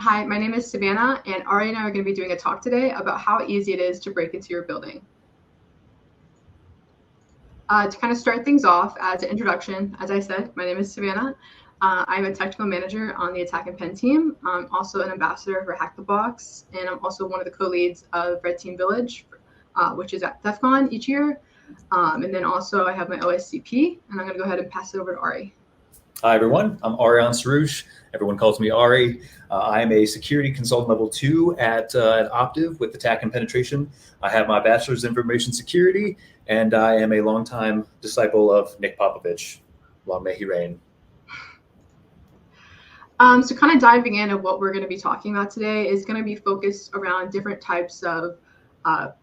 Hi, my name is Savannah, and Ari and I are going to be doing a talk today about how easy it is to break into your building. To kind of start things off, as an introduction, as I said, my name is Savannah. I'm a technical manager on the Attack and Pen team. I'm also an ambassador for Hack the Box, and I'm also one of the co-leads of Red Team Village, which is at DEF CON each year. And then also I have my OSCP, and I'm going to go ahead and pass it over to Ari. Hi, everyone. I'm Ari. Everyone calls me Ari. I am a security consultant level 2 at Optiv with Attack and Penetration. I have my bachelor's in information security, and I am a longtime disciple of Nick Popovich. Long may he reign. So kind of diving into what we're going to be talking about today is going to be focused around different types of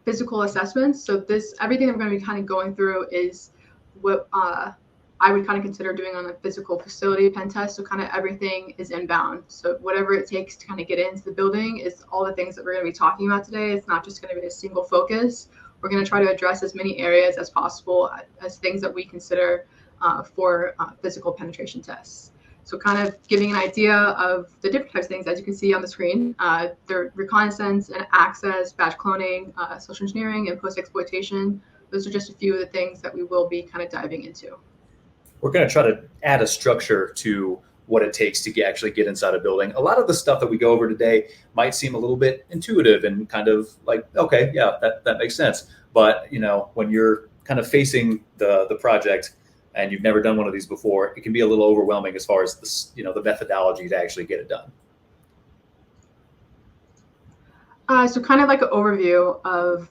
physical assessments. So everything that we're going to be kind of going through is what I would kind of consider doing on a physical facility pen test. So kind of everything is inbound. So whatever it takes to kind of get into the building is all the things that we're going to be talking about today. It's not just going to be a single focus. We're going to try to address as many areas as possible as things that we consider for physical penetration tests. So kind of giving an idea of the different types of things, as you can see on the screen, they're reconnaissance and access, badge cloning, social engineering, and post-exploitation. Those are just a few of the things that we will be kind of diving into. We're going to try to add a structure to what it takes to actually get inside a building. A lot of the stuff that we go over today might seem a little bit intuitive and kind of like, okay, yeah, that makes sense. But when you're kind of facing the project and you've never done one of these before, it can be a little overwhelming as far as the methodology to actually get it done. So kind of like an overview of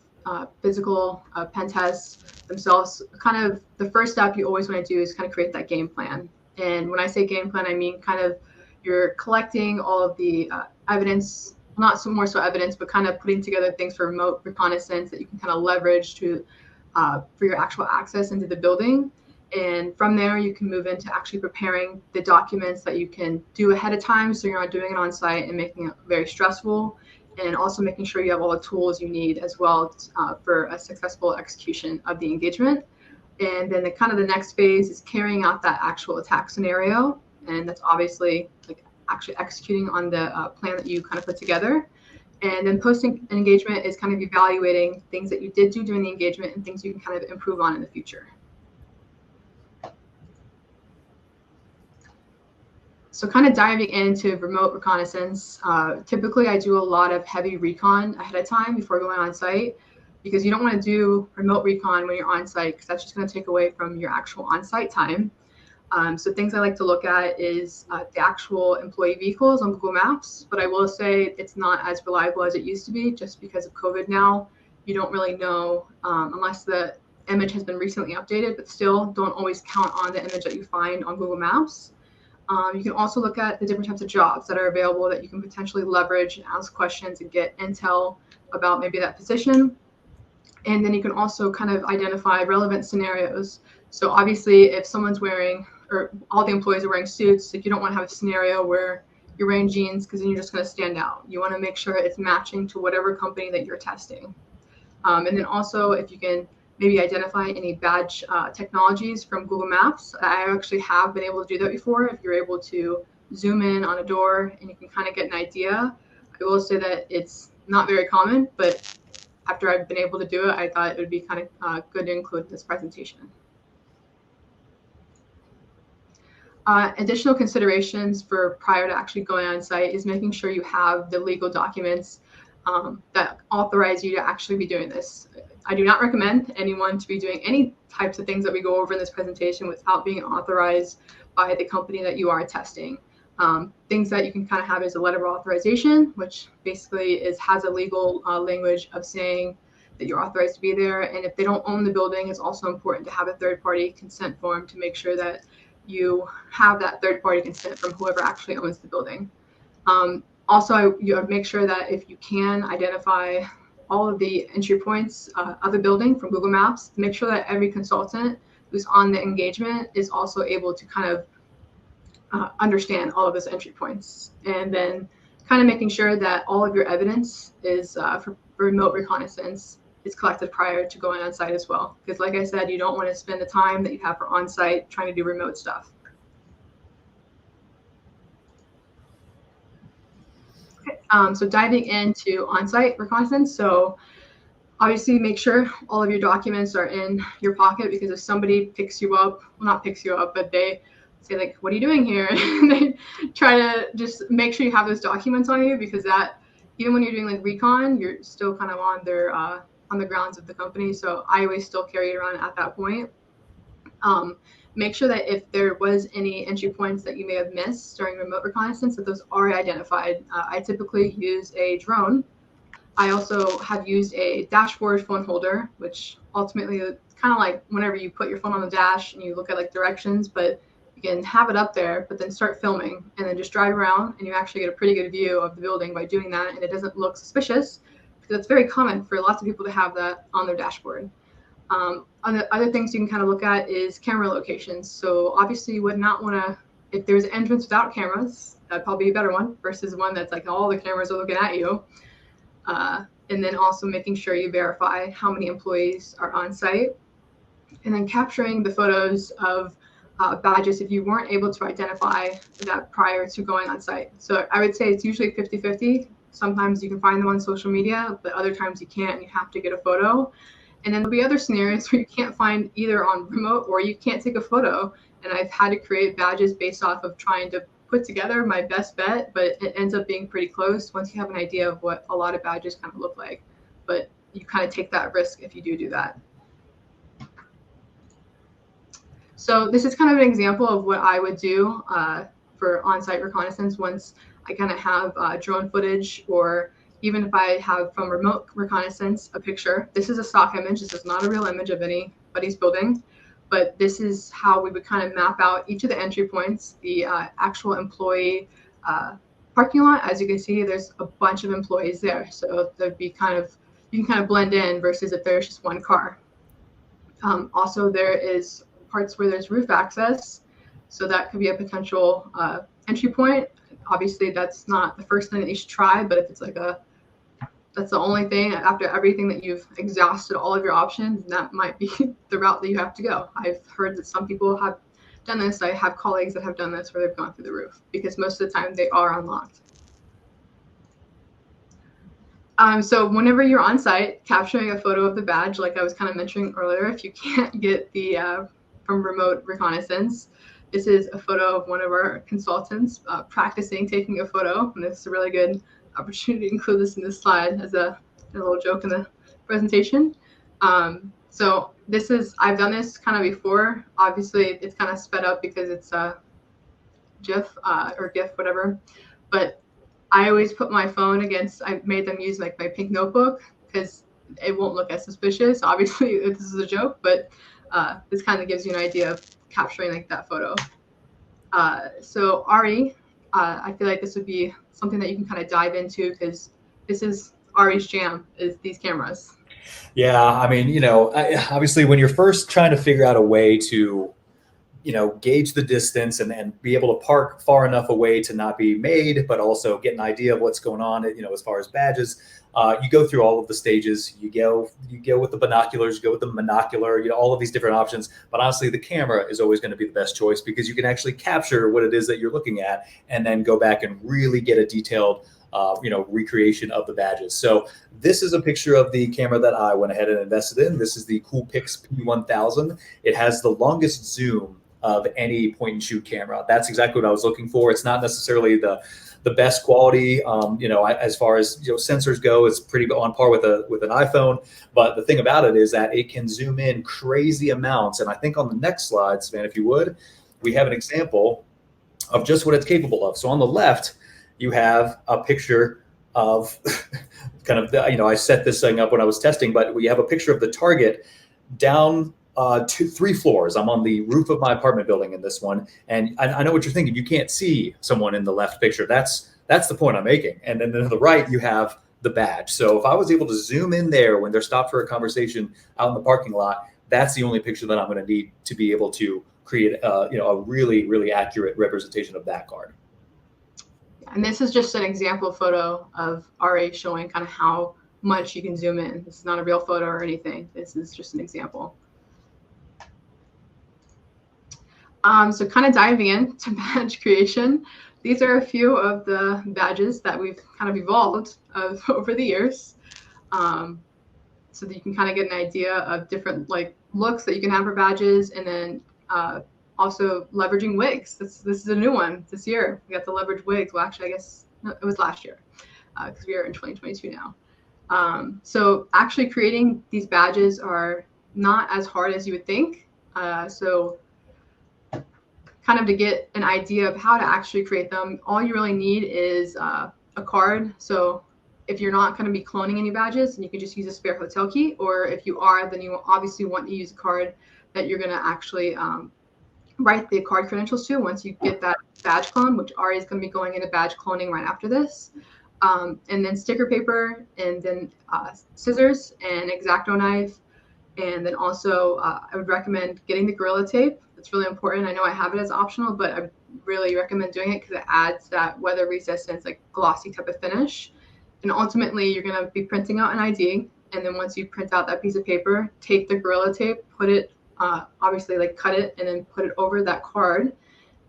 physical pen tests themselves. Kind of the first step you always want to do is kind of create that game plan. And when I say game plan, I mean kind of you're collecting all of the evidence, not so more so evidence, but kind of putting together things for remote reconnaissance that you can kind of leverage to for your actual access into the building. And from there, you can move into actually preparing the documents that you can do ahead of time, so you're not doing it on site and making it very stressful, and also making sure you have all the tools you need as well for a successful execution of the engagement. And then the next phase is carrying out that actual attack scenario, and that's obviously like actually executing on the plan that you kind of put together. And then posting an engagement is kind of evaluating things that you did do during the engagement and things you can kind of improve on in the future. So kind of diving into remote reconnaissance, typically I do a lot of heavy recon ahead of time before going on site, because you don't want to do remote recon when you're on site, because that's just going to take away from your actual on-site time. So things I like to look at is the actual employee vehicles on Google Maps, but I will say it's not as reliable as it used to be just because of COVID now. You don't really know unless the image has been recently updated, but still don't always count on the image that you find on Google Maps. You can also look at the different types of jobs that are available that you can potentially leverage and ask questions and get intel about maybe that position. And then you can also kind of identify relevant scenarios. So obviously if someone's wearing, or all the employees are wearing suits, like you don't want to have a scenario where you're wearing jeans because then you're just going to stand out. You want to make sure it's matching to whatever company that you're testing. And then also if you can maybe identify any badge technologies from Google Maps. I actually have been able to do that before. If you're able to zoom in on a door and you can kind of get an idea. I will say that it's not very common, but after I've been able to do it, I thought it would be kind of good to include this presentation. Additional considerations for prior to actually going on site is making sure you have the legal documents that authorize you to actually be doing this. I do not recommend anyone to be doing any types of things that we go over in this presentation without being authorized by the company that you are testing. Things that you can kind of have is a letter of authorization, which basically has a legal language of saying that you're authorized to be there. And if they don't own the building, it's also important to have a third-party consent form to make sure that you have that third-party consent from whoever actually owns the building. Also, you make sure that if you can identify all of the entry points of the building from Google Maps, make sure that every consultant who's on the engagement is also able to kind of understand all of those entry points. And then kind of making sure that all of your evidence is for remote reconnaissance is collected prior to going on site as well. Because like I said, you don't want to spend the time that you have for on site trying to do remote stuff. So diving into on-site reconnaissance. So obviously make sure all of your documents are in your pocket, because if somebody picks you up, well, not picks you up, but they say like, what are you doing here? And they try to just make sure you have those documents on you, because that, even when you're doing like recon, you're still kind of on their, on the grounds of the company. So I always still carry it around at that point. Make sure that if there was any entry points that you may have missed during remote reconnaissance, that those are identified. I typically use a drone. I also have used a dashboard phone holder, which ultimately kind of like whenever you put your phone on the dash and you look at like directions, but you can have it up there, but then start filming and then just drive around, and you actually get a pretty good view of the building by doing that, and it doesn't look suspicious, because it's very common for lots of people to have that on their dashboard. Other things you can kind of look at is camera locations. So obviously you would not want to, if there's an entrance without cameras, that'd probably be a better one versus one that's like all the cameras are looking at you. And then also making sure you verify how many employees are on site, and then capturing the photos of badges if you weren't able to identify that prior to going on site. So I would say it's usually 50-50. Sometimes you can find them on social media, but other times you can't, and you have to get a photo. And then there'll be other scenarios where you can't find either on remote or you can't take a photo. And I've had to create badges based off of trying to put together my best bet, but it ends up being pretty close once you have an idea of what a lot of badges kind of look like. But you kind of take that risk if you do that. So this is kind of an example of what I would do for on-site reconnaissance once I kind of have drone footage, or even if I have from remote reconnaissance a picture. This is a stock image. This is not a real image of anybody's building, but this is how we would kind of map out each of the entry points, the actual employee parking lot. As you can see, there's a bunch of employees there. So there'd be kind of, you can kind of blend in versus if there's just one car. Also, there is parts where there's roof access. So that could be a potential entry point. Obviously, that's not the first thing that you should try, but if it's like that's the only thing after everything that you've exhausted all of your options, that might be the route that you have to go. I've heard that some people have done this. I have colleagues that have done this where they've gone through the roof, because most of the time they are unlocked. So whenever you're on site, capturing a photo of the badge, like I was kind of mentioning earlier, if you can't get the from remote reconnaissance, this is a photo of one of our consultants practicing taking a photo, and this is a really good opportunity to include this in this slide as a little joke in the presentation. So this is, I've done this kind of before. Obviously, it's kind of sped up because it's a GIF or GIF, whatever. But I always put my phone against, I made them use like my pink notebook because it won't look as suspicious. Obviously, this is a joke, but this kind of gives you an idea of capturing like that photo. So Ari, I feel like this would be something that you can kind of dive into, because this is Ari's jam, is these cameras. Yeah, I mean, you know, obviously when you're first trying to figure out a way to, you know, gauge the distance and be able to park far enough away to not be made, but also get an idea of what's going on, you know, as far as badges, you go through all of the stages. You go with the binoculars, you go with the monocular, you know, all of these different options. But honestly, the camera is always going to be the best choice, because you can actually capture what it is that you're looking at and then go back and really get a detailed you know, recreation of the badges. So this is a picture of the camera that I went ahead and invested in. This is the Coolpix P1000. It has the longest zoom of any point and shoot camera. That's exactly what I was looking for. It's not necessarily the best quality, you know, as far as, you know, sensors go. It's pretty on par with an iPhone. But the thing about it is that it can zoom in crazy amounts. And I think on the next slide, Savannah, if you would, we have an example of just what it's capable of. So on the left, you have a picture of kind of, you know, I set this thing up when I was testing, but we have a picture of the target down 3 floors. I'm on the roof of my apartment building in this one. And I know what you're thinking. You can't see someone in the left picture. That's the point I'm making. And then to the right, you have the badge. So if I was able to zoom in there when they're stopped for a conversation out in the parking lot, that's the only picture that I'm going to need to be able to create, you know, a really, really accurate representation of that card. And this is just an example photo of Ari showing kind of how much you can zoom in. This is not a real photo or anything. This is just an example. So kind of diving into badge creation. these are a few of the badges that we've kind of evolved over the years. So that you can kind of get an idea of different like looks that you can have for badges, and then also leveraging wigs. This is a new one this year. We got to leverage wigs. Well, actually, I guess no, it was last year because we are in 2022 now. So actually creating these badges are not as hard as you would think. So kind of to get an idea of how to actually create them, all you really need is a card. So if you're not going to be cloning any badges, then you can just use a spare hotel key. Or if you are, then you obviously want to use a card that you're going to actually write the card credentials to once you get that badge clone, which Ari is going to be going into badge cloning right after this. And then sticker paper, and then scissors and X-Acto knife. And then also I would recommend getting the Gorilla Tape. It's really important. I know I have it as optional, but I really recommend doing it because it adds that weather resistance, like glossy type of finish. And ultimately, you're going to be printing out an ID. And then once you print out that piece of paper, take the Gorilla Tape, put it, obviously like cut it, and then put it over that card.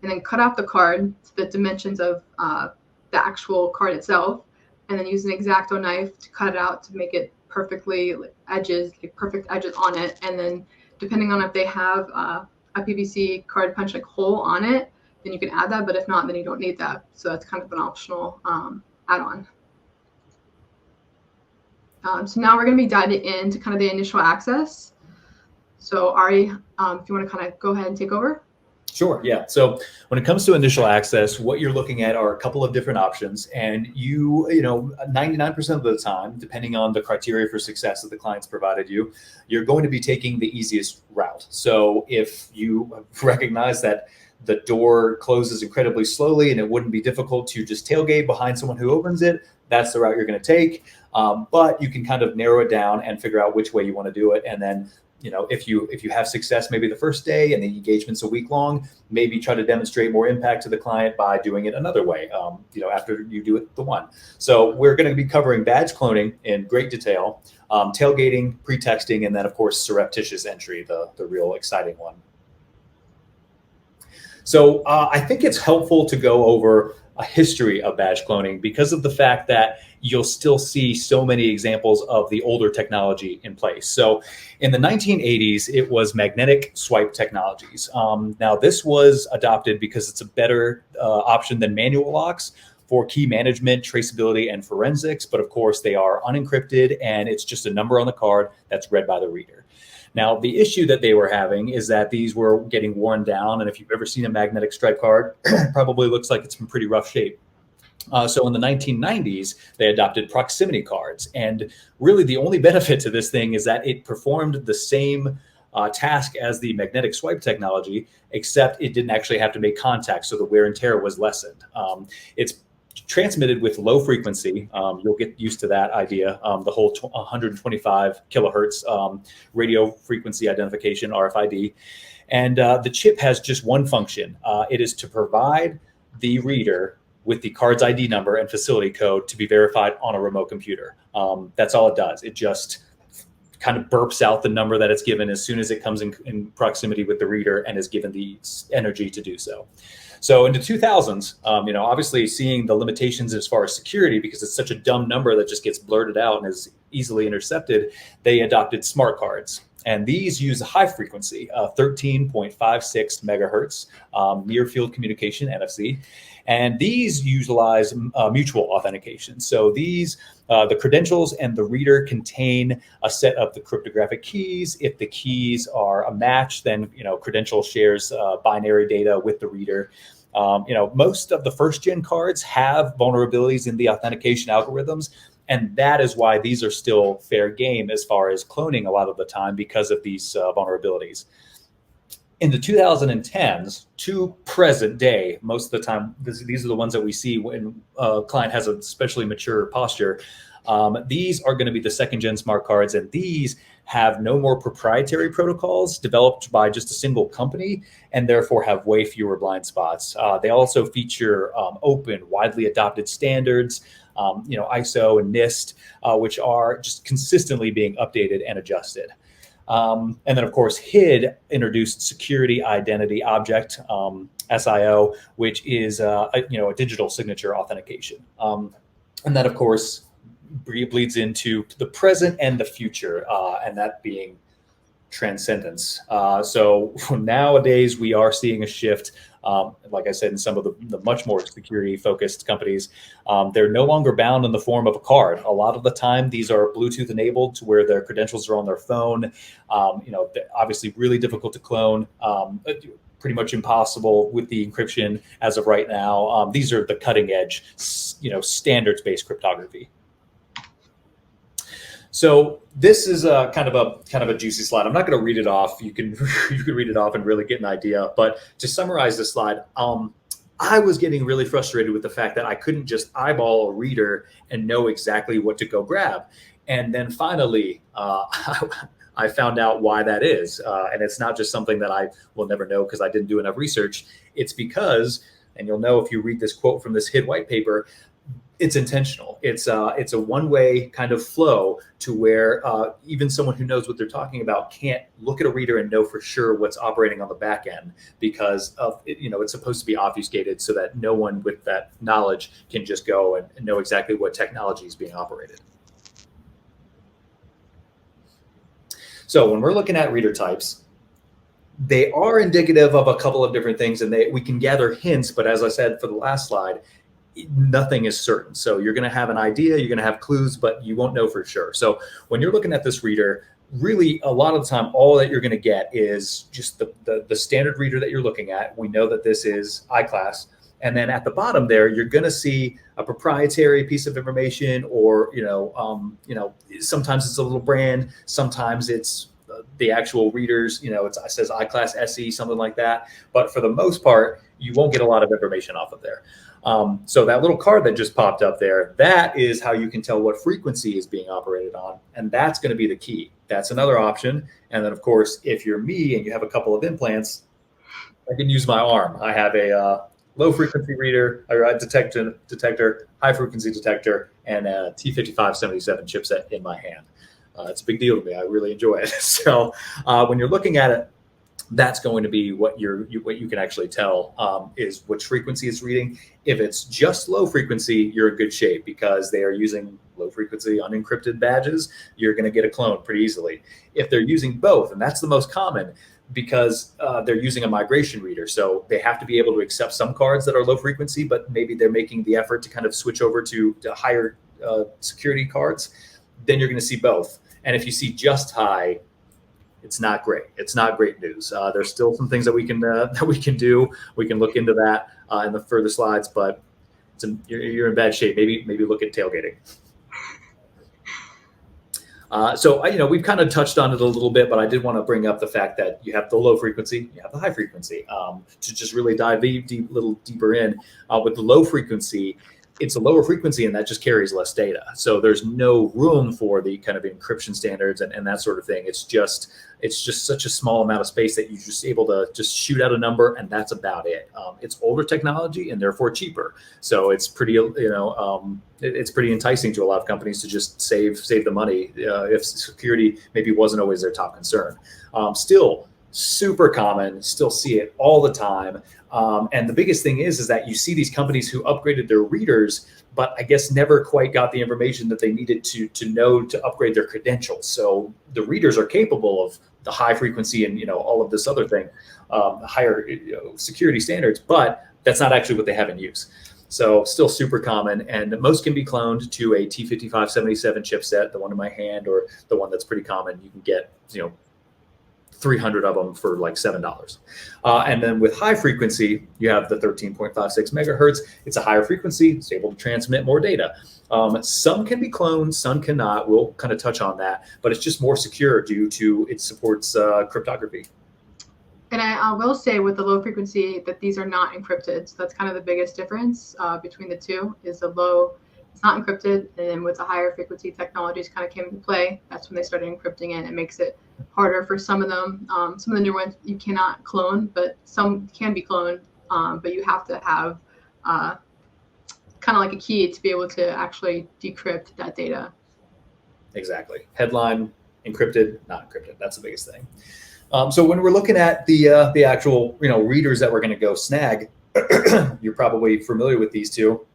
And then cut out the card to the dimensions of the actual card itself. And then use an X-Acto knife to cut it out to make it perfectly edges, like perfect edges on it. And then depending on if they have a PVC card punch like hole on it, then you can add that. But if not, then you don't need that. So that's kind of an optional add-on. So now we're going to be diving into kind of the initial access. So Ari, if you want to kind of go ahead and take over. Sure. Yeah. So when it comes to initial access, what you're looking at are a couple of different options, and you know, 99% of the time, depending on the criteria for success that the client's provided you, you're going to be taking the easiest route. So if you recognize that the door closes incredibly slowly and it wouldn't be difficult to just tailgate behind someone who opens it, that's the route you're going to take. But you can kind of narrow it down and figure out which way you want to do it. And then, you know, if you have success maybe the first day and the engagement's a week long, maybe try to demonstrate more impact to the client by doing it another way, you know, after you do it the one. So we're going to be covering badge cloning in great detail, tailgating, pretexting, and then of course surreptitious entry, the real exciting one. So I think it's helpful to go over a history of badge cloning because of the fact that you'll still see so many examples of the older technology in place. So in the 1980s, it was magnetic swipe technologies. Now this was adopted because it's a better option than manual locks for key management, traceability, and forensics. But of course they are unencrypted and it's just a number on the card that's read by the reader. Now, the issue that they were having is that these were getting worn down. And if you've ever seen a magnetic stripe card, it probably looks like it's in pretty rough shape. So in the 1990s, they adopted proximity cards. And really the only benefit to this thing is that it performed the same task as the magnetic swipe technology, except it didn't actually have to make contact. So the wear and tear was lessened. It's transmitted with low frequency. You'll get used to that idea. The whole 125 kilohertz radio frequency identification, RFID. And the chip has just one function. It is to provide the reader with the card's ID number and facility code to be verified on a remote computer. That's all it does. It just kind of burps out the number that it's given as soon as it comes in proximity with the reader and is given the energy to do so. So in the 2000s, you know, obviously seeing the limitations as far as security, because it's such a dumb number that just gets blurted out and is easily intercepted, they adopted smart cards. And these use a high frequency, 13.56 megahertz, near field communication, NFC. And these utilize mutual authentication. So these, the credentials and the reader contain a set of the cryptographic keys. If the keys are a match, then, you know, credential shares binary data with the reader. You know, most of the first gen cards have vulnerabilities in the authentication algorithms. And that is why these are still fair game as far as cloning a lot of the time, because of these vulnerabilities. In the 2010s to present day, most of the time, these are the ones that we see when a client has a especially mature posture. These are going to be the second gen smart cards, and these have no more proprietary protocols developed by just a single company, and therefore have way fewer blind spots. They also feature open, widely adopted standards, you know, ISO and NIST, which are just consistently being updated and adjusted. And then, of course, HID introduced Security Identity Object, SIO, which is a digital signature authentication. And that, of course, bleeds into the present and the future, and that being transcendence. So nowadays we are seeing a shift. Like I said, in some of the much more security-focused companies, they're no longer bound in the form of a card. A lot of the time, these are Bluetooth enabled to where their credentials are on their phone. Obviously, really difficult to clone. Pretty much impossible with the encryption as of right now. These are the cutting edge, standards-based cryptography. So this is kind of a juicy slide. I'm not going to read it off. You can read it off and really get an idea. But to summarize this slide, I was getting really frustrated with the fact that I couldn't just eyeball a reader and know exactly what to go grab. And then finally, I found out why that is. And it's not just something that I will never know because I didn't do enough research. It's because, and you'll know if you read this quote from this HID white paper, it's intentional. It's a one-way kind of flow to where even someone who knows what they're talking about can't look at a reader and know for sure what's operating on the back end because of it's supposed to be obfuscated so that no one with that knowledge can just go and know exactly what technology is being operated. So when we're looking at reader types, they are indicative of a couple of different things, and we can gather hints. But as I said for the last slide, nothing is certain. So you're going to have an idea, you're going to have clues, but you won't know for sure. So when you're looking at this reader, really a lot of the time, all that you're going to get is just the standard reader that you're looking at. We know that this is iCLASS. And then at the bottom there, you're going to see a proprietary piece of information, or sometimes it's a little brand, sometimes it's the actual readers. It says iCLASS SE, something like that. But for the most part, you won't get a lot of information off of there. So that little card that just popped up there, that is how you can tell what frequency is being operated on, and that's going to be the key. That's another option. And then, of course, if you're me and you have a couple of implants, I can use my arm. I have a low frequency reader, a detector, high frequency detector, and a T5577 chipset in my hand. It's a big deal to me. I really enjoy it. So when you're looking at it, that's going to be what you can actually tell is which frequency it's reading. If it's just low frequency, you're in good shape because they are using low frequency unencrypted badges. You're going to get a clone pretty easily. If they're using both, and that's the most common, because they're using a migration reader. So they have to be able to accept some cards that are low frequency, but maybe they're making the effort to kind of switch over to higher security cards. Then you're going to see both. And if you see just high, it's not great. It's not great news. There's still some things that we can do. We can look into that in the further slides, but you're in bad shape. Maybe look at tailgating. So we've kind of touched on it a little bit, but I did want to bring up the fact that you have the low frequency, you have the high frequency. To just really dive a little deeper in with the low frequency, it's a lower frequency and that just carries less data. So there's no room for the kind of encryption standards and that sort of thing. It's just such a small amount of space that you're just able to just shoot out a number, and that's about it. It's older technology and therefore cheaper. So it's pretty, it's pretty enticing to a lot of companies to just save the money if security maybe wasn't always their top concern. Still super common, still see it all the time. And the biggest thing is that you see these companies who upgraded their readers, but I guess never quite got the information that they needed to know to upgrade their credentials. So the readers are capable of the high frequency and all of this other thing, higher security standards, but that's not actually what they have in use. So still super common, and most can be cloned to a T5577 chipset, the one in my hand, or the one that's pretty common. You can get 300 of them for like $7. And then with high frequency, you have the 13.56 megahertz. It's a higher frequency. It's able to transmit more data. Some can be cloned, some cannot. We'll kind of touch on that, but it's just more secure due to it supports cryptography. And I will say with the low frequency that these are not encrypted. So that's kind of the biggest difference between the two is the low, it's not encrypted. And then with the higher frequency technologies kind of came into play, that's when they started encrypting it. It makes it harder for some of them. Some of the newer ones you cannot clone, but some can be cloned. But you have to have kind of like a key to be able to actually decrypt that data. Exactly. Headline encrypted, not encrypted. That's the biggest thing. So when we're looking at the actual readers that we're going to go snag, you're probably familiar with these two.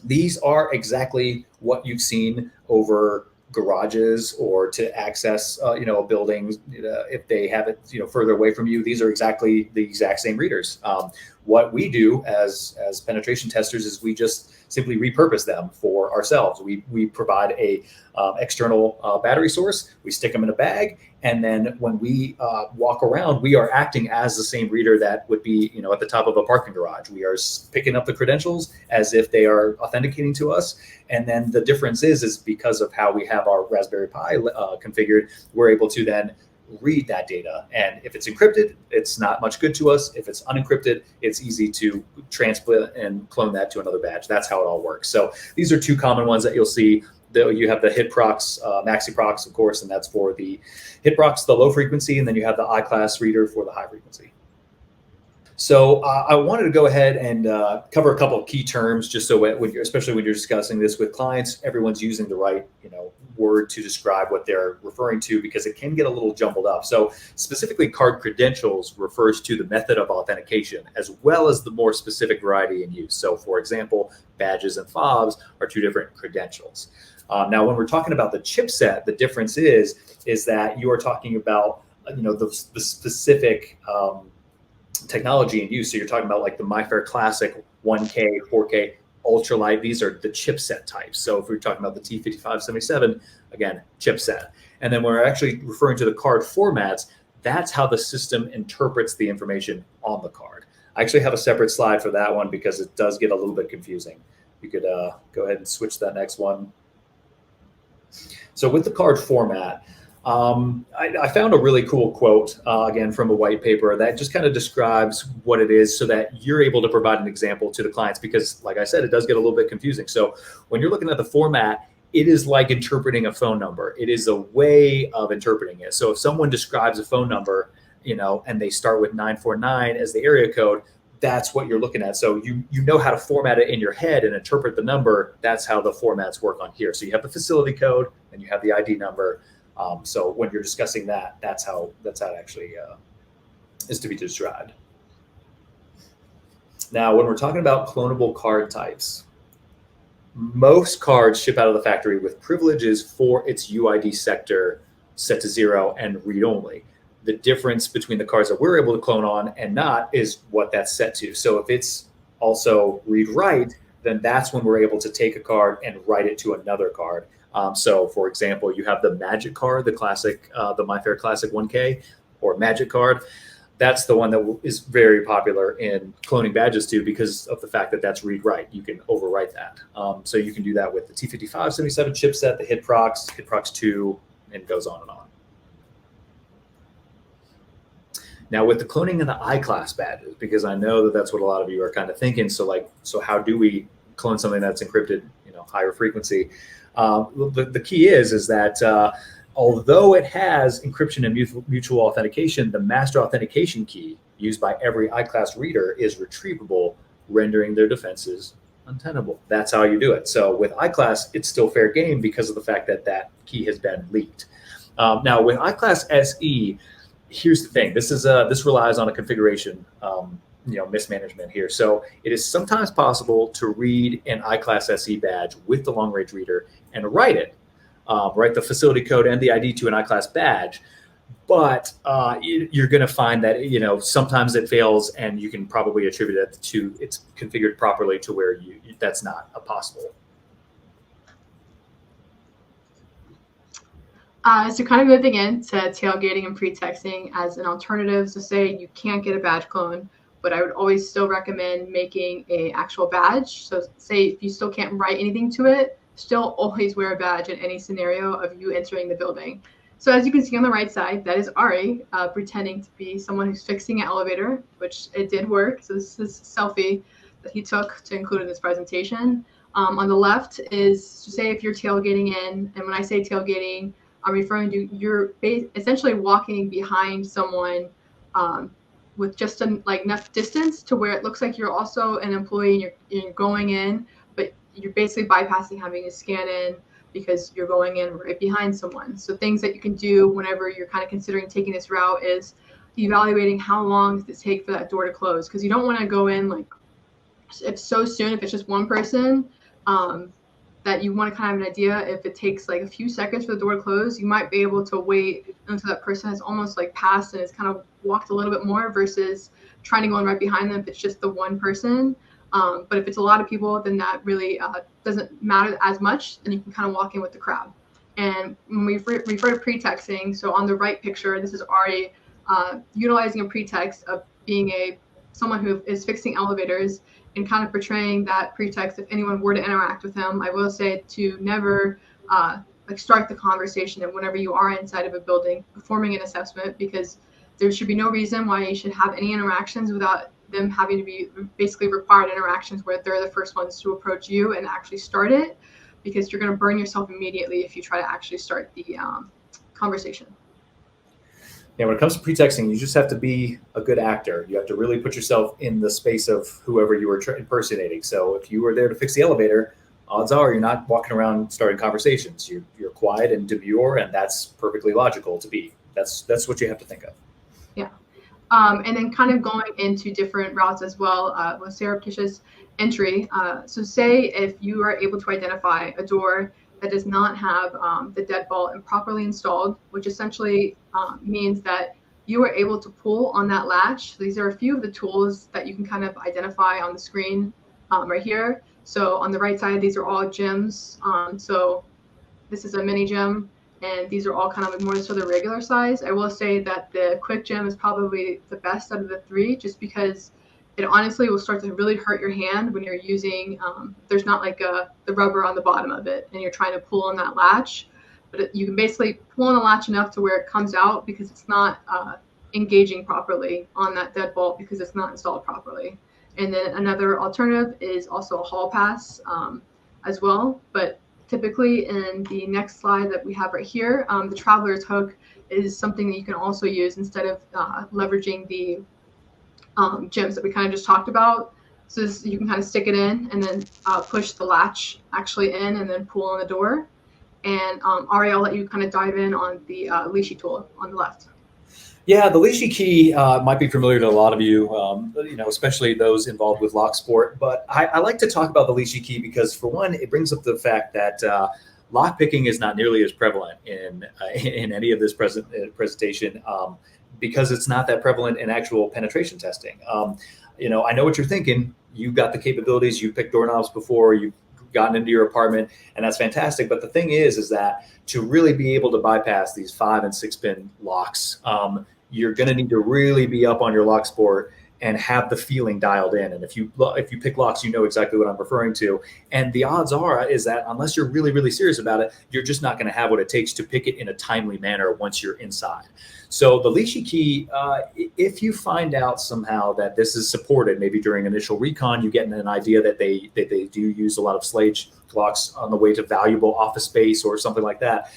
These are exactly what you've seen over garages or to access a building if they have it further away from you. These are exactly the exact same readers. What we do as penetration testers is we just simply repurpose them for ourselves. We provide a external battery source. We stick them in a bag, and then when we walk around, we are acting as the same reader that would be at the top of a parking garage. We are picking up the credentials as if they are authenticating to us. And then the difference is because of how we have our Raspberry Pi configured, we're able to then read that data. And if it's encrypted, it's not much good to us. If it's unencrypted, it's easy to transplant and clone that to another badge. That's how it all works. So these are two common ones that you'll see. You have the HitProx, MaxiProx, of course, and that's for the HitProx, the low frequency, and then you have the iCLASS reader for the high frequency. So I wanted to go ahead and cover a couple of key terms, just so especially when you're discussing this with clients, everyone's using the right word to describe what they're referring to, because it can get a little jumbled up. So specifically, card credentials refers to the method of authentication as well as the more specific variety in use. So for example, badges and fobs are two different credentials. Now, when we're talking about the chipset, the difference is that you are talking about the specific technology in use. So you're talking about like the MyFair Classic 1K, 4K, ultralight. These are the chipset types. So if we're talking about the T5577, again, chipset. And then when we're actually referring to the card formats, that's how the system interprets the information on the card. I actually have a separate slide for that one because it does get a little bit confusing. You could go ahead and switch to that next one. So with the card format, I found a really cool quote, again, from a white paper that just kind of describes what it is so that you're able to provide an example to the clients, because like I said, it does get a little bit confusing. So when you're looking at the format, it is like interpreting a phone number. It is a way of interpreting it. So if someone describes a phone number, and they start with 949 as the area code, that's what you're looking at. So you know how to format it in your head and interpret the number. That's how the formats work on here. So you have the facility code and you have the ID number. So when you're discussing that, that's how it actually is to be described. Now, when we're talking about clonable card types, most cards ship out of the factory with privileges for its UID sector set to 0 and read only. The difference between the cards that we're able to clone on and not is what that's set to. So if it's also read write, then that's when we're able to take a card and write it to another card. So for example, you have the Magic card, the classic, the MyFair Classic 1K or Magic card. That's the one that is very popular in cloning badges too, because of the fact that that's read write. You can overwrite that. So you can do that with the T5577 chipset, the HitProx, HitProx 2, and it goes on and on. Now with the cloning and the iCLASS badges, because I know that that's what a lot of you are kind of thinking. So how do we clone something that's encrypted, higher frequency? The key is that although it has encryption and mutual authentication, the master authentication key used by every iCLASS reader is retrievable, rendering their defenses untenable. That's how you do it. So with iCLASS, it's still fair game because of the fact that that key has been leaked. Now with iCLASS SE, here's the thing. This relies on a configuration mismanagement here. So it is sometimes possible to read an iCLASS SE badge with the long range reader and write it, write the facility code and the ID to an iCLASS badge. But you're going to find that, sometimes it fails, and you can probably attribute it to it's configured properly to where that's not possible. So kind of moving into tailgating and pretexting as an alternative. So say you can't get a badge clone, but I would always still recommend making a actual badge. So say if you still can't write anything to it, still always wear a badge in any scenario of you entering the building. So as you can see on the right side, that is Ari pretending to be someone who's fixing an elevator, which it did work. So this is a selfie that he took to include in this presentation. On the left is, to say if you're tailgating in, and when I say tailgating, I'm referring to you're essentially walking behind someone with just enough distance to where it looks like you're also an employee and you're going in, but you're basically bypassing having to scan in because you're going in right behind someone. So things that you can do whenever you're kind of considering taking this route is evaluating how long does it take for that door to close, because you don't want to go in like if so soon, if it's just one person, that you want to kind of have an idea if it takes like a few seconds for the door to close, you might be able to wait until that person has almost like passed and has kind of walked a little bit more versus trying to go in right behind them if it's just the one person. But if it's a lot of people, then that really doesn't matter as much, and you can kind of walk in with the crowd. And when we refer to pretexting, so on the right picture, this is Ari utilizing a pretext of being someone who is fixing elevators and kind of portraying that pretext if anyone were to interact with him. I will say to never like start the conversation, and whenever you are inside of a building performing an assessment, because there should be no reason why you should have any interactions without them having to be basically required interactions where they're the first ones to approach you and actually start it, because you're going to burn yourself immediately if you try to actually start the conversation. Yeah, when it comes to pretexting, you just have to be a good actor. You have to really put yourself in the space of whoever you were impersonating. So if you were there to fix the elevator, odds are you're not walking around starting conversations. You're quiet and demure, and that's perfectly logical to be. That's what you have to think of. Yeah. And then kind of going into different routes as well with surreptitious entry. So say if you are able to identify a door that does not have the deadbolt improperly installed, which essentially means that you are able to pull on that latch. These are a few of the tools that you can kind of identify on the screen right here. So on the right side, these are all gems. So this is a mini gem, and these are all kind of more so the regular size. I will say that the quick gem is probably the best out of the three, just because it honestly will start to really hurt your hand when you're using, there's not like the rubber on the bottom of it and you're trying to pull on that latch, but you can basically pull on the latch enough to where it comes out, because it's not engaging properly on that deadbolt because it's not installed properly. And then another alternative is also a hall pass as well, but typically in the next slide that we have right here, the traveler's hook is something that you can also use instead of leveraging the gems that we kind of just talked about. So this, you can kind of stick it in and then push the latch actually in and then pull on the door. And Ari, I'll let you kind of dive in on the leashy tool on the left. Yeah, the leashy key might be familiar to a lot of you, especially those involved with lock sport. But I like to talk about the leashy key because, for one, it brings up the fact that lock picking is not nearly as prevalent in any of this presentation. Because it's not that prevalent in actual penetration testing. I know what you're thinking. You've got the capabilities. You've picked doorknobs before. You've gotten into your apartment, and that's fantastic. But the thing is that to really be able to bypass these 5 and 6 pin locks, you're going to need to really be up on your lock sport and have the feeling dialed in. And if you pick locks, you know exactly what I'm referring to. And the odds are is that unless you're really, really serious about it, you're just not going to have what it takes to pick it in a timely manner once you're inside. So the leashy key, if you find out somehow that this is supported, maybe during initial recon, you get an idea that they do use a lot of slage locks on the way to valuable office space or something like that.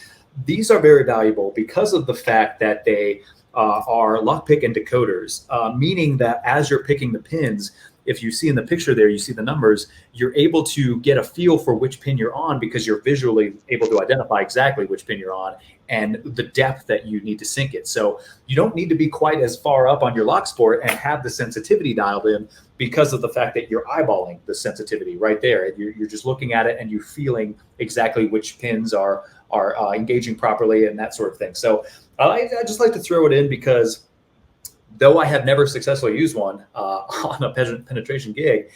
These are very valuable because of the fact that they are lockpick and decoders, meaning that as you're picking the pins, if you see in the picture there, you see the numbers, you're able to get a feel for which pin you're on because you're visually able to identify exactly which pin you're on and the depth that you need to sync it. So you don't need to be quite as far up on your lock sport and have the sensitivity dialed in because of the fact that you're eyeballing the sensitivity right there. You're just looking at it and you're feeling exactly which pins are engaging properly and that sort of thing. So I just like to throw it in because though I have never successfully used one on a penetration gig,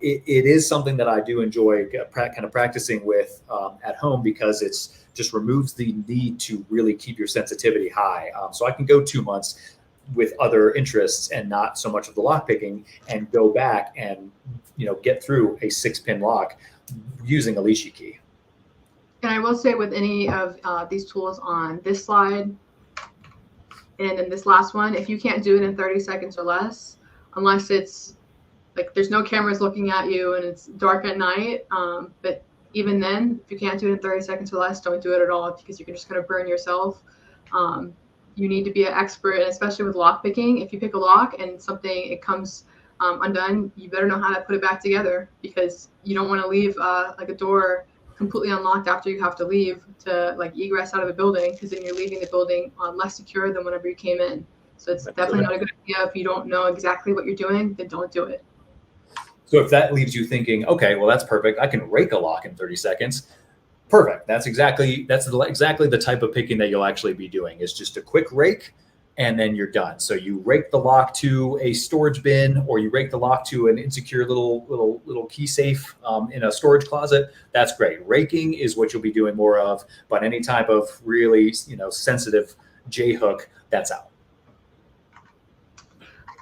it is something that I do enjoy kind of practicing with at home because it's just removes the need to really keep your sensitivity high. So I can go 2 months with other interests and not so much of the lock picking and go back and get through a 6-pin lock using a leashy key. And I will say with any of these tools on this slide and in this last one, if you can't do it in 30 seconds or less, unless it's like there's no cameras looking at you and it's dark at night, but even then, if you can't do it in 30 seconds or less, don't do it at all because you're just going to burn yourself. You need to be an expert, and especially with lock picking. If you pick a lock and it comes undone, you better know how to put it back together because you don't want to leave like a door completely unlocked after you have to leave to like egress out of the building, because then you're leaving the building less secure than whenever you came in. So it's definitely not a good idea. If you don't know exactly what you're doing, then don't do it. So if that leaves you thinking, okay, well, that's perfect, I can rake a lock in 30 seconds. Perfect. That's exactly the type of picking that you'll actually be doing, is just a quick rake and then you're done. So you rake the lock to a storage bin, or you rake the lock to an insecure little key safe in a storage closet. That's great. Raking is what you'll be doing more of, but any type of really sensitive J hook, that's out.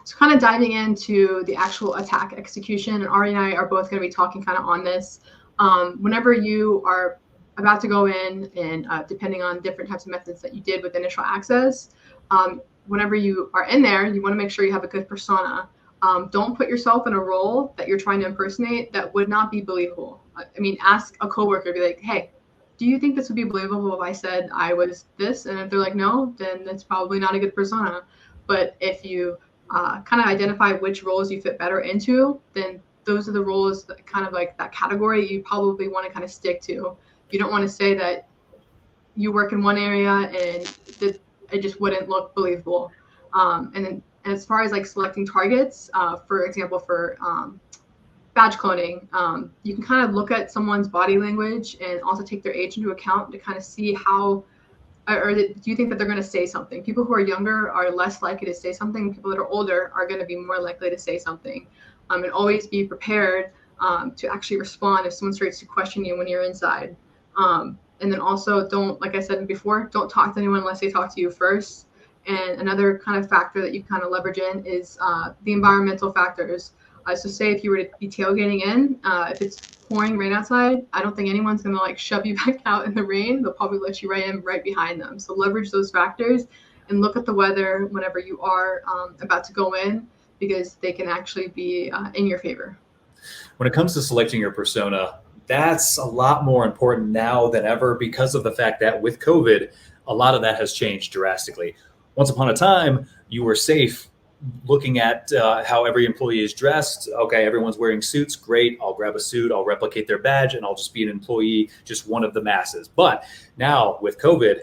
So kind of diving into the actual attack execution, and Ari and I are both going to be talking kind of on this. Whenever you are about to go in, and depending on different types of methods that you did with initial access, whenever you are in there, you want to make sure you have a good persona. Don't put yourself in a role that you're trying to impersonate that would not be believable. I mean, ask a coworker, be like, hey, do you think this would be believable if I said I was this? And if they're like, no, then that's probably not a good persona. But if you kind of identify which roles you fit better into, then those are the roles that kind of like that category you probably want to kind of stick to. You don't want to say that you work in one area and it just wouldn't look believable. And then as far as like selecting targets, for example, for badge cloning, you can kind of look at someone's body language and also take their age into account to kind of see how, or do you think that they're going to say something? People who are younger are less likely to say something. People that are older are going to be more likely to say something. And always be prepared to actually respond if someone starts to question you when you're inside. And then also don't, like I said before, don't talk to anyone unless they talk to you first. And another kind of factor that you kind of leverage in is the environmental factors. So say if you were to be tailgating in, if it's pouring rain outside, I don't think anyone's going to like shove you back out in the rain. They'll probably let you right behind them. So leverage those factors and look at the weather whenever you are about to go in, because they can actually be in your favor. When it comes to selecting your persona, that's a lot more important now than ever, because of the fact that with COVID, a lot of that has changed drastically. Once upon a time, you were safe looking at how every employee is dressed. Okay, everyone's wearing suits. Great. I'll grab a suit. I'll replicate their badge and I'll just be an employee, just one of the masses. But now with COVID,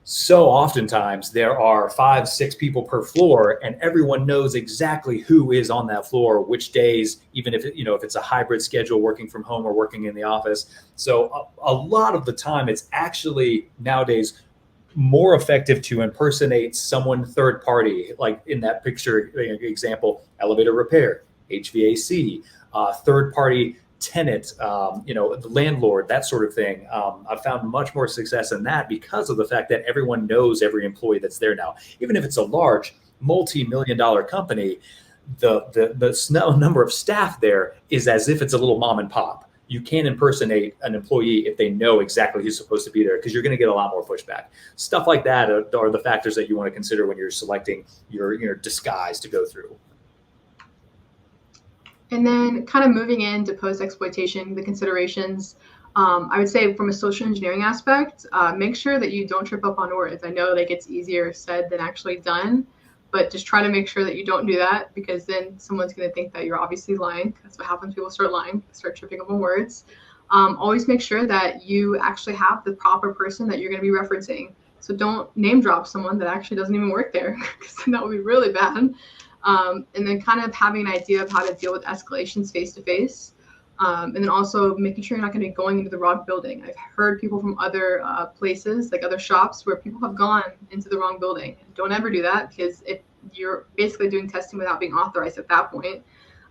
so oftentimes there are 5-6 people per floor, and everyone knows exactly who is on that floor, which days, even if if it's a hybrid schedule, working from home or working in the office. So a lot of the time, it's actually nowadays more effective to impersonate someone third party, like in that picture example, elevator repair, HVAC, third party tenant, the landlord, that sort of thing. I've found much more success in that because of the fact that everyone knows every employee that's there now. Even if it's a large multi-million-dollar company, the number of staff there is as if it's a little mom and pop. You can't impersonate an employee if they know exactly who's supposed to be there, because you're going to get a lot more pushback. Stuff like that are the factors that you want to consider when you're selecting your disguise to go through. And then kind of moving into post-exploitation, the considerations, I would say from a social engineering aspect, make sure that you don't trip up on words. I know that gets easier said than actually done, but just try to make sure that you don't do that, because then someone's going to think that you're obviously lying. That's what happens. People start lying, start tripping up on words. Always make sure that you actually have the proper person that you're going to be referencing. So don't name drop someone that actually doesn't even work there, because then that would be really bad. And then kind of having an idea of how to deal with escalations face to face. And then also making sure you're not going to be going into the wrong building. I've heard people from other places, like other shops, where people have gone into the wrong building. Don't ever do that, because if you're basically doing testing without being authorized at that point.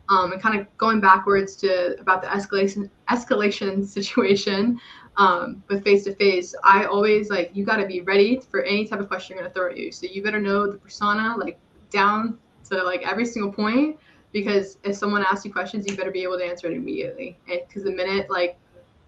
And kind of going backwards to about the escalation situation with face to face, I always you got to be ready for any type of question you're going to throw at you. So you better know the persona down to every single point, because if someone asks you questions, you better be able to answer it immediately. And because the minute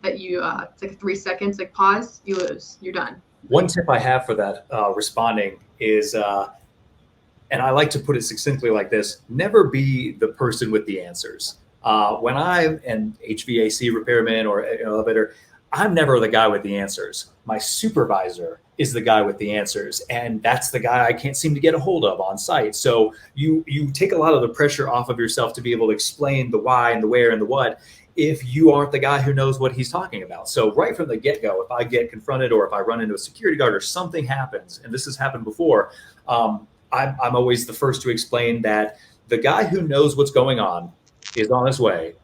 that you it's 3 seconds pause, you lose, you're done. One tip I have for that responding is, and I like to put it succinctly like this: never be the person with the answers. When I'm an HVAC repairman or an elevator, I'm never the guy with the answers. My supervisor is the guy with the answers, and that's the guy I can't seem to get a hold of on site. So you take a lot of the pressure off of yourself to be able to explain the why and the where and the what, if you aren't the guy who knows what he's talking about. So right from the get-go, if I get confronted or if I run into a security guard or something happens, and this has happened before, I'm always the first to explain that the guy who knows what's going on is on his way.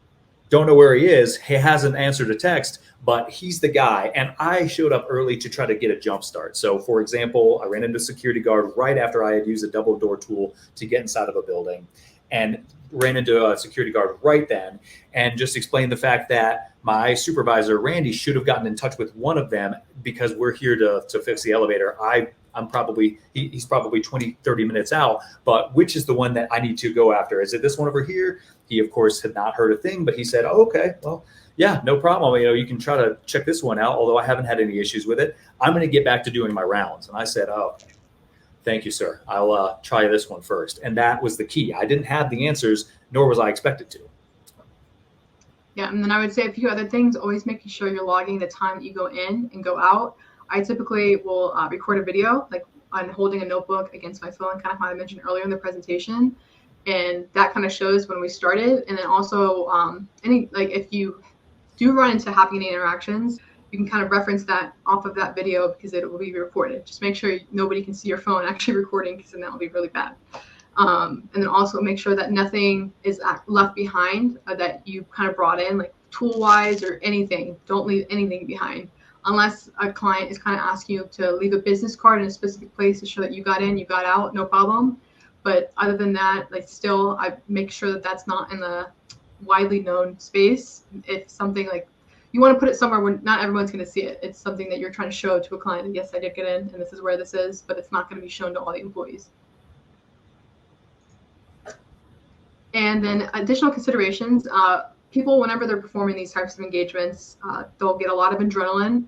Don't know where he is. He hasn't answered a text, but he's the guy. And I showed up early to try to get a jump start. So for example, I ran into a security guard right after I had used a double door tool to get inside of a building, and ran into a security guard right then, and just explained the fact that my supervisor, Randy, should have gotten in touch with one of them because we're here to fix the elevator. He's probably 20, 30 minutes out, but which is the one that I need to go after? Is it this one over here? He, of course, had not heard a thing, but he said, oh, okay, well, yeah, no problem. You can try to check this one out, although I haven't had any issues with it. I'm going to get back to doing my rounds. And I said, oh, thank you, sir. I'll try this one first. And that was the key. I didn't have the answers, nor was I expected to. Yeah, and then I would say a few other things, always making sure you're logging the time that you go in and go out. I typically will record a video, like I'm holding a notebook against my phone, kind of how I mentioned earlier in the presentation. And that kind of shows when we started. And then also if you do run into having any interactions, you can kind of reference that off of that video because it will be recorded. Just make sure nobody can see your phone actually recording, because then that will be really bad. And then also make sure that nothing is left behind that you kind of brought in, like tool-wise or anything. Don't leave anything behind. Unless a client is kind of asking you to leave a business card in a specific place to show that you got in, you got out, no problem. But other than that, like still, I make sure that that's not in the widely known space. If something like you want to put it somewhere where not everyone's going to see it. It's something that you're trying to show to a client. Yes, I did get in, and this is where this is, but it's not going to be shown to all the employees. And then additional considerations. People, whenever they're performing these types of engagements, they'll get a lot of adrenaline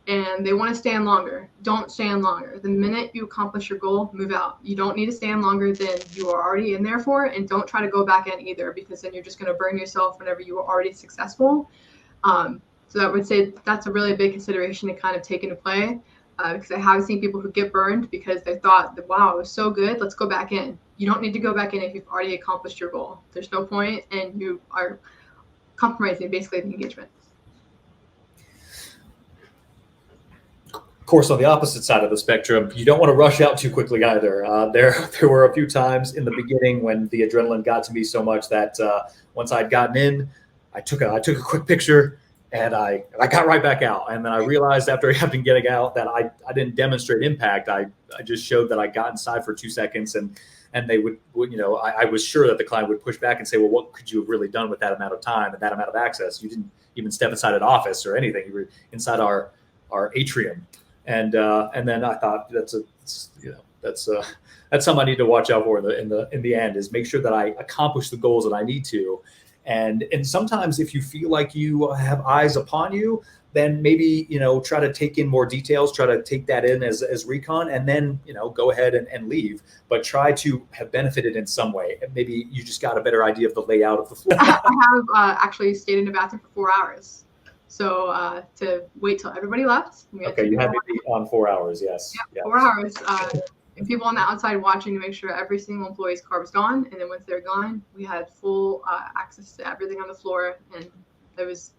and they want to stand longer. Don't stand longer. The minute you accomplish your goal, move out. You don't need to stand longer than you are already in there for, and don't try to go back in either, because then you're just going to burn yourself whenever you are already successful. So I would say that's a really big consideration to kind of take into play, because I have seen people who get burned because they thought that, wow, it was so good, let's go back in. You don't need to go back in if you've already accomplished your goal. There's no point, and you are compromising basically the engagement. Of course, on the opposite side of the spectrum, you don't want to rush out too quickly either. There were a few times in the beginning when the adrenaline got to me so much that once I'd gotten in, I took a quick picture and I got right back out. And then I realized after having getting out that I didn't demonstrate impact. I just showed that I got inside for 2 seconds, and they would I was sure that the client would push back and say, well, what could you have really done with that amount of time and that amount of access? You didn't even step inside an office or anything. You were inside our atrium. And then I thought that's something I need to watch out for in the end, is make sure that I accomplish the goals that I need to. And sometimes if you feel like you have eyes upon you, then maybe, try to take in more details, try to take that in as recon, and then, go ahead and leave, but try to have benefited in some way. Maybe you just got a better idea of the layout of the floor. I have actually stayed in the bathroom for 4 hours. So to wait till everybody left. Okay, you had to be on 4 hours, yes. Yeah, 4 hours. And people on the outside watching to make sure every single employee's car was gone. And then once they're gone, we had full access to everything on the floor. And it was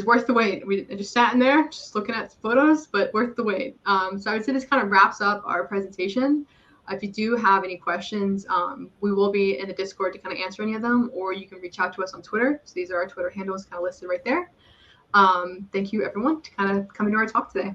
worth the wait. We just sat in there, just looking at photos, but worth the wait. So I would say this kind of wraps up our presentation. If you do have any questions, we will be in the Discord to kind of answer any of them, or you can reach out to us on Twitter. So these are our Twitter handles kind of listed right there. Thank you, everyone, to kind of coming to our talk today.